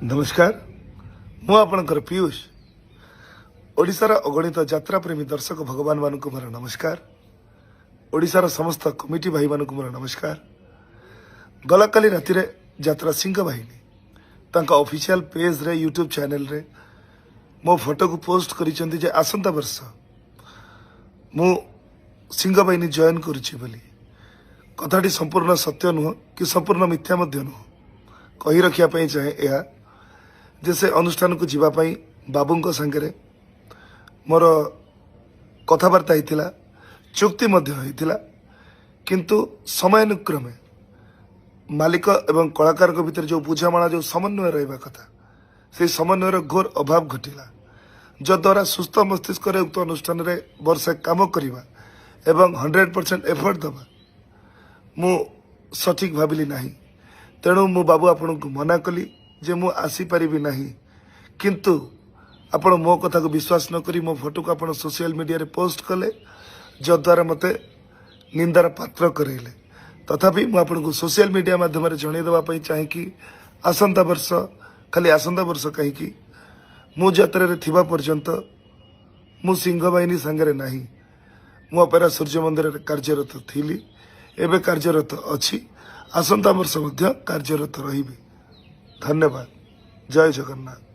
नमस्कार मु आपणकर पीयूष ओडिशार अगणित यात्रा प्रेमी दर्शक भगवान मानक मोर नमस्कार। ओडिशार समस्त कमिटी भाई मानक मोर नमस्कार। गला काली राति रे यात्रा सिंह बाहिनी तांका ऑफिशियल पेज रे यूट्यूब चैनल रे मो फोटो को पोस्ट करिसेंती जे आसंता वर्ष मु सिंह बाहिनी जॉइन करूची बोली। कथाटी संपूर्ण सत्य नुह कि संपूर्ण मिथ्या मध्य नुह कही रखिया पई चाहे या जे से अनुष्ठान को जीवाई बाबू सांगे मोर कथबार्ता होता चुक्ति होता किंतु समयानुक्रमे मालिक एवं कलाकार भितर जो बुझामणा जो समन्वय रहा कथा से समन्वयर घोर अभाव घटिला जद्वारा सुस्थ मस्तिष्क उक्त अनुष्ठान रे वर्षे काम करवा एवं 100% एफर्ट दबा मु सठिक भाविली नहीं। तेणु मु बाबू आपण को मना कली जे मु आसी परिबी नहीं किंतु आपण मो कथा को विश्वास न करी मो फोटो को आपण सोशल मीडिया रे पोस्ट कले जद्वारा मते निंदार पात्र करेले। तथापि मु आपण को सोशल मीडिया माध्यम रे जणे देबा पई चाहे कि आसंता वर्ष खाली आसंता वर्ष कहीं कि मु यात्रा रे थिबा पर्यंत मु सिंह बाहिनी संगे नहीं मु अपेरा सूर्य मंदिर रे कार्यरत थिली एबे कार्यरत अछि आसंता वर्ष मध्य कार्यरत रहिबी। धन्यवाद। जय जगन्नाथ।